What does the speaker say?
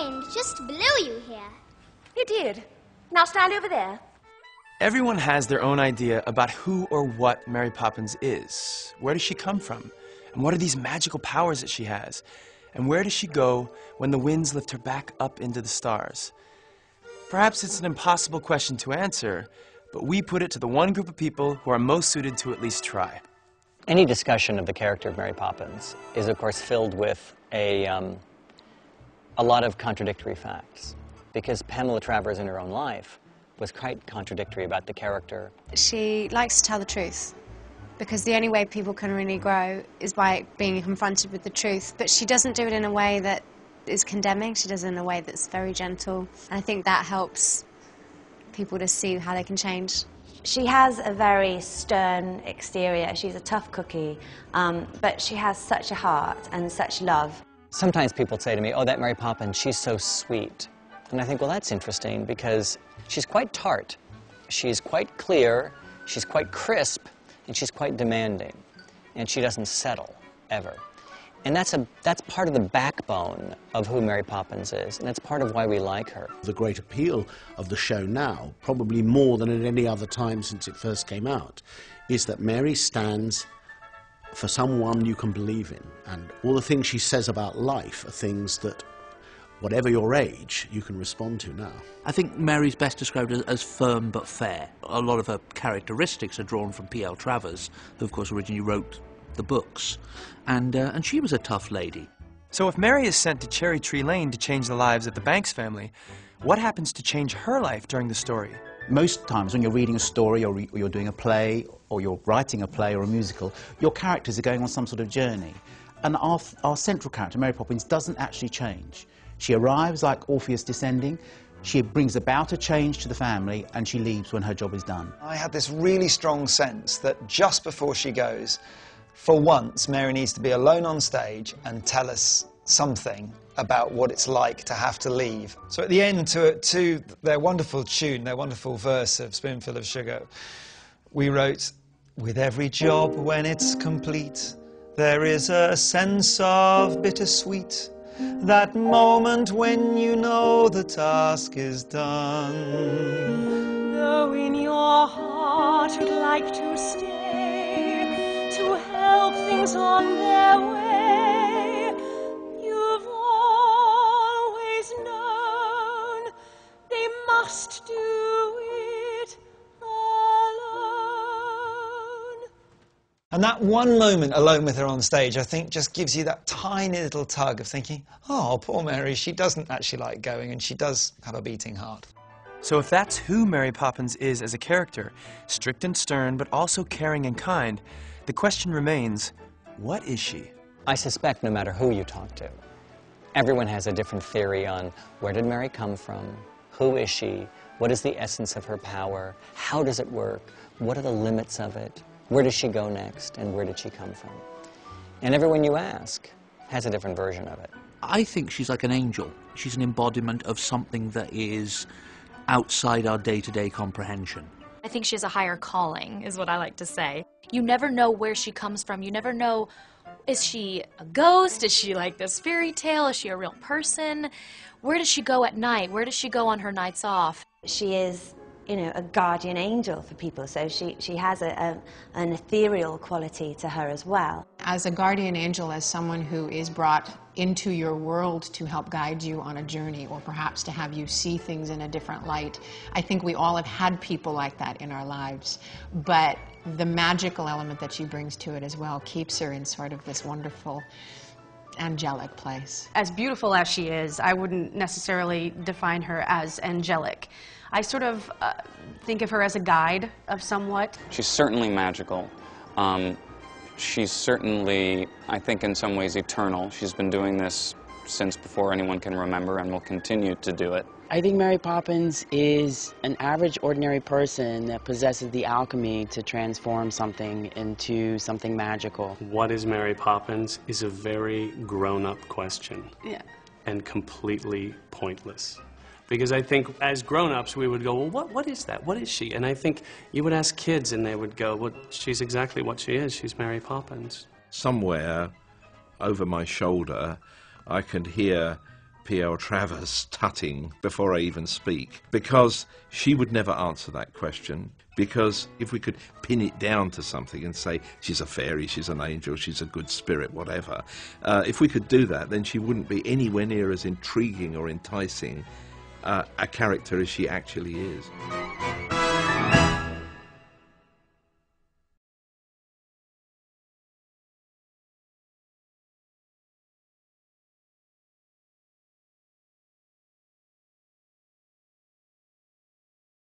wind just blew you here. It did. Now stand over there. Everyone has their own idea about who or what Mary Poppins is. Where does she come from? And what are these magical powers that she has? And where does she go when the winds lift her back up into the stars? Perhaps it's an impossible question to answer, but we put it to the one group of people who are most suited to at least try. Any discussion of the character of Mary Poppins is, of course, filled with a lot of contradictory facts, because Pamela Travers in her own life was quite contradictory about the character. She likes to tell the truth, because the only way people can really grow is by being confronted with the truth, but she doesn't do it in a way that is condemning. She does it in a way that's very gentle, and I think that helps people to see how they can change. She has a very stern exterior. She's a tough cookie, but she has such a heart and such love. Sometimes people say to me, oh, that Mary Poppins, she's so sweet. And I think, well, that's interesting, because she's quite tart. She's quite clear, she's quite crisp, and she's quite demanding. And she doesn't settle, ever. And that's part of the backbone of who Mary Poppins is, and that's part of why we like her. The great appeal of the show now, probably more than at any other time since it first came out, is that Mary stands for someone you can believe in. And all the things she says about life are things that, whatever your age, you can respond to now. I think Mary's best described as firm but fair. A lot of her characteristics are drawn from P.L. Travers, who of course originally wrote the books, and she was a tough lady. So if Mary is sent to Cherry Tree Lane to change the lives of the Banks family, what happens to change her life during the story? Most times when you're reading a story or you're doing a play or you're writing a play or a musical, your characters are going on some sort of journey. And our central character, Mary Poppins, doesn't actually change. She arrives like Orpheus descending, she brings about a change to the family, and she leaves when her job is done. I had this really strong sense that just before she goes, for once, Mary needs to be alone on stage and tell us something about what it's like to have to leave. So at the end, to their wonderful tune, their wonderful verse of Spoonful of Sugar, we wrote, with every job when it's complete, there is a sense of bittersweet. That moment when you know the task is done. Though in your heart you'd like to stay, to help things on their way, you've always known they must do it alone. And that one moment alone with her on stage, I think, just gives you that tiny little tug of thinking, oh, poor Mary, she doesn't actually like going, and she does have a beating heart. So if that's who Mary Poppins is as a character, strict and stern, but also caring and kind, the question remains, what is she? I suspect no matter who you talk to, everyone has a different theory on where did Mary come from, who is she, what is the essence of her power, how does it work, what are the limits of it, where does she go next, and where did she come from? And everyone you ask has a different version of it. I think she's like an angel. She's an embodiment of something that is outside our day-to-day comprehension. I think she has a higher calling, is what I like to say. You never know where she comes from. You never know, is she a ghost? Is she like this fairy tale? Is she a real person? Where does she go at night? Where does she go on her nights off? She is, you know, a guardian angel for people, so she has an ethereal quality to her as well. As a guardian angel, as someone who is brought into your world to help guide you on a journey, or perhaps to have you see things in a different light, I think we all have had people like that in our lives, but the magical element that she brings to it as well keeps her in sort of this wonderful angelic place. As beautiful as she is, I wouldn't necessarily define her as angelic. I sort of think of her as a guide of somewhat. She's certainly magical. She's certainly, I think, in some ways eternal. She's been doing this since before anyone can remember and will continue to do it. I think Mary Poppins is an average, ordinary person that possesses the alchemy to transform something into something magical. What is Mary Poppins is a very grown-up question. Yeah. And completely pointless. Because I think as grown-ups we would go, well, what is that? What is she? And I think you would ask kids and they would go, well, she's exactly what she is. She's Mary Poppins. Somewhere over my shoulder I could hear P.L. Travers tutting before I even speak, because she would never answer that question. Because if we could pin it down to something and say she's a fairy, she's an angel, she's a good spirit, whatever, if we could do that, then she wouldn't be anywhere near as intriguing or enticing a character as she actually is.